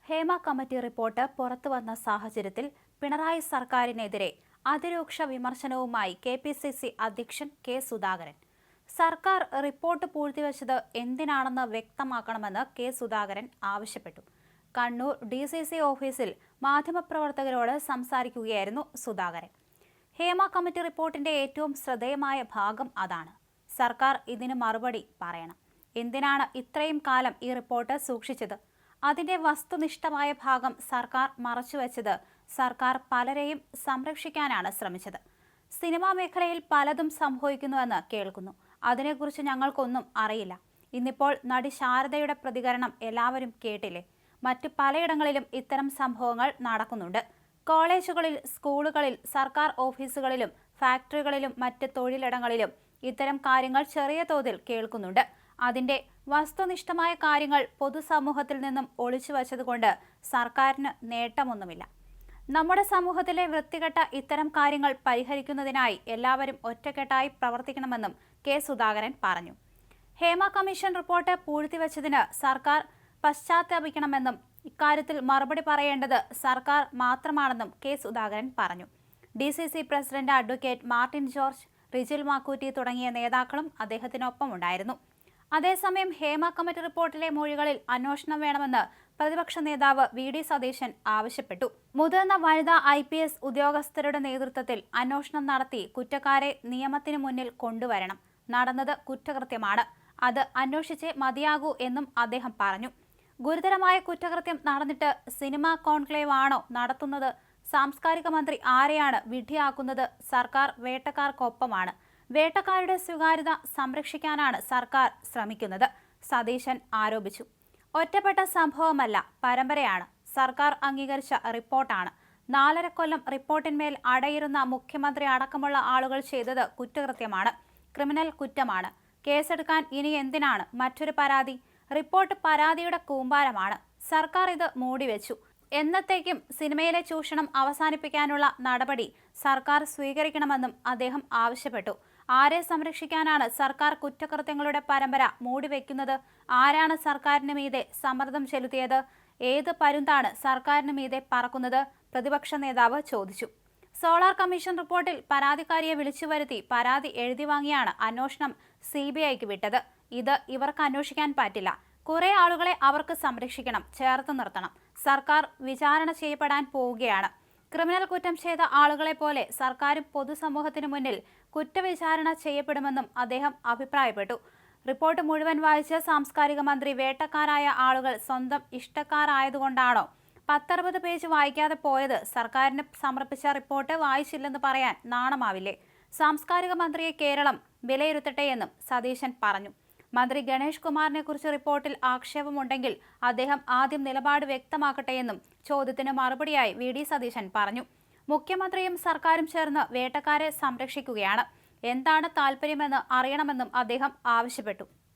Hema committee report പുറത്തുവന്ന സാഹചര്യത്തിൽ പിണറായി സർക്കാരിനെതിരെ അതിരൂക്ഷ വിമർശനവുമായി KPCC അധ്യക്ഷൻ കെ സുധാകരൻ. സർക്കാർ റിപ്പോർട്ട് പൂഴ്ത്തിവെച്ചത് എന്തിനാണെന്ന് വ്യക്തമാക്കണമെന്ന് കെ സുധാകരൻ ആവശ്യപ്പെട്ടു. കണ്ണൂർ DCC ഓഫീസിൽ മാധ്യമപ്രവർത്തകരോട് സംസാരിക്കുകയായിരുന്നു സുധാകരൻ. ഹേമ കമ്മിറ്റി റിപ്പോർട്ടിന്റെ ഏറ്റവും ശ്രദ്ധേയമായ ഭാഗം അതാണ്. സർക്കാർ ഇതിന് മറുപടി പറയണം. എന്തിനാണ് ഇത്രയും കാലം ഈ റിപ്പോർട്ട് സൂക്ഷിച്ചത്? അതിന്റെ വസ്തുനിഷ്ഠമായ ഭാഗം സർക്കാർ മറച്ചുവെച്ചത് സർക്കാർ പലരെയും സംരക്ഷിക്കാനാണ് ശ്രമിച്ചത്. സിനിമാ മേഖലയിൽ പലതും സംഭവിക്കുന്നുവെന്ന് കേൾക്കുന്നു. അതിനെക്കുറിച്ച് ഞങ്ങൾക്കൊന്നും അറിയില്ല. ഇന്നിപ്പോൾ നടി ശാരദയുടെ പ്രതികരണം എല്ലാവരും കേട്ടില്ലേ? മറ്റു പലയിടങ്ങളിലും ഇത്തരം സംഭവങ്ങൾ നടക്കുന്നുണ്ട്. കോളേജുകളിൽ, സ്കൂളുകളിൽ, സർക്കാർ ഓഫീസുകളിലും, ഫാക്ടറികളിലും മറ്റ് തൊഴിലിടങ്ങളിലും ഇത്തരം കാര്യങ്ങൾ ചെറിയ തോതിൽ കേൾക്കുന്നുണ്ട്. അതിന്റെ വസ്തുനിഷ്ഠമായ കാര്യങ്ങൾ പൊതുസമൂഹത്തിൽ നിന്നും ഒളിച്ചു വച്ചതുകൊണ്ട് സർക്കാരിന് നേട്ടമൊന്നുമില്ല. നമ്മുടെ സമൂഹത്തിലെ വൃത്തികെട്ട ഇത്തരം കാര്യങ്ങൾ പരിഹരിക്കുന്നതിനായി എല്ലാവരും ഒറ്റക്കെട്ടായി പ്രവർത്തിക്കണമെന്നും കെ സുധാകരൻ പറഞ്ഞു. ഹേമ കമ്മീഷൻ റിപ്പോർട്ട് പൂഴ്ത്തിവെച്ചതിന് സർക്കാർ പശ്ചാത്താപിക്കണമെന്നും ഇക്കാര്യത്തിൽ മറുപടി പറയേണ്ടത് സർക്കാർ മാത്രമാണെന്നും കെ സുധാകരൻ പറഞ്ഞു. DCC president advocate Martin George, Rijil Makkutty തുടങ്ങിയ നേതാക്കളും അദ്ദേഹത്തിനൊപ്പം ഉണ്ടായിരുന്നു. അതേസമയം ഹേമ കമ്മിറ്റി റിപ്പോർട്ടിലെ മൊഴികളിൽ അന്വേഷണം വേണമെന്ന് പ്രതിപക്ഷ നേതാവ് VD സതീശൻ ആവശ്യപ്പെട്ടു. മുതിർന്ന വനിതാ IPS ഉദ്യോഗസ്ഥരുടെ നേതൃത്വത്തിൽ അന്വേഷണം നടത്തി കുറ്റക്കാരെ നിയമത്തിന് മുന്നിൽ കൊണ്ടുവരണം. നടന്നത് കുറ്റകൃത്യമാണ്. അത് അന്വേഷിച്ചേ മതിയാകൂ എന്നും അദ്ദേഹം പറഞ്ഞു. ഗുരുതരമായ കുറ്റകൃത്യം നടന്നിട്ട് സിനിമാ കോൺക്ലേവ് ആണോ നടത്തുന്നത്? സാംസ്കാരിക മന്ത്രി ആരെയാണ് വിഡ്ഢിയാക്കുന്നത്? സർക്കാർ വേട്ടക്കാർക്കൊപ്പമാണ്. വേട്ടക്കാരുടെ സ്വകാര്യത സംരക്ഷിക്കാനാണ് സർക്കാർ ശ്രമിക്കുന്നത്, സതീശൻ ആരോപിച്ചു. ഒറ്റപ്പെട്ട സംഭവമല്ല, പരമ്പരയാണ്. സർക്കാർ അംഗീകരിച്ച റിപ്പോർട്ടാണ്. 4.5 കൊല്ലം റിപ്പോർട്ടിന്മേൽ അടയിരുന്ന മുഖ്യമന്ത്രി അടക്കമുള്ള ആളുകൾ ചെയ്തത് കുറ്റകൃത്യമാണ്, ക്രിമിനൽ കുറ്റമാണ്. കേസെടുക്കാൻ ഇനി എന്തിനാണ് മറ്റൊരു പരാതി? റിപ്പോർട്ട് പരാതിയുടെ കൂമ്പാരമാണ്. സർക്കാർ ഇത് മൂടിവെച്ചു. എന്നത്തേക്കും സിനിമയിലെ ചൂഷണം അവസാനിപ്പിക്കാനുള്ള നടപടി സർക്കാർ സ്വീകരിക്കണമെന്നും അദ്ദേഹം ആവശ്യപ്പെട്ടു. ആരെ സംരക്ഷിക്കാനാണ് സർക്കാർ കുറ്റകൃത്യങ്ങളുടെ പരമ്പര മൂടിവെക്കുന്നത്? ആരാണ് സർക്കാരിന് മീതെ സമ്മർദ്ദം ചെലുത്തിയത്? ഏത് പരുന്താണ് സർക്കാരിന് മീതെ പറക്കുന്നത്? പ്രതിപക്ഷ നേതാവ് ചോദിച്ചു. സോളാർ കമ്മീഷൻ റിപ്പോർട്ടിൽ പരാതിക്കാരിയെ വിളിച്ചുവരുത്തി പരാതി എഴുതി വാങ്ങിയാണ് അന്വേഷണം CBIക്ക് വിട്ടത്. ഇത് ഇവർക്ക് അന്വേഷിക്കാൻ പറ്റില്ല. കുറെ ആളുകളെ അവർക്ക് സംരക്ഷിക്കണം, ചേർത്ത് നിർത്തണം. സർക്കാർ വിചാരണ ചെയ്യപ്പെടാൻ പോവുകയാണ്. ക്രിമിനൽ കുറ്റം ചെയ്ത ആളുകളെ പോലെ സർക്കാരും പൊതുസമൂഹത്തിനു മുന്നിൽ കുറ്റവിചാരണ ചെയ്യപ്പെടുമെന്നും അദ്ദേഹം അഭിപ്രായപ്പെട്ടു. റിപ്പോർട്ട് മുഴുവൻ വായിച്ച് സാംസ്കാരിക മന്ത്രി വേട്ടക്കാരായ ആളുകൾ സ്വന്തം ഇഷ്ടക്കാരായതുകൊണ്ടാണോ 10-60 പേജ് വായിക്കാതെ പോയത്? സർക്കാരിന് സമർപ്പിച്ച റിപ്പോർട്ട് വായിച്ചില്ലെന്ന് പറയാൻ നാണമാവില്ലേ? സാംസ്കാരിക മന്ത്രിയെ കേരളം വിലയിരുത്തട്ടെയെന്നും സതീശൻ പറഞ്ഞു. മന്ത്രി ഗണേഷ് കുമാറിനെ കുറിച്ച് റിപ്പോർട്ടിൽ ആക്ഷേപമുണ്ടെങ്കിൽ അദ്ദേഹം ആദ്യം നിലപാട് വ്യക്തമാക്കട്ടെയെന്നും ചോദ്യത്തിന് മറുപടിയായി VD സതീശൻ പറഞ്ഞു. മുഖ്യമന്ത്രിയും സർക്കാരും ചേർന്ന് വേട്ടക്കാരെ സംരക്ഷിക്കുകയാണ്. എന്താണ് താല്പര്യമെന്ന് അറിയണമെന്നും അദ്ദേഹം ആവശ്യപ്പെട്ടു.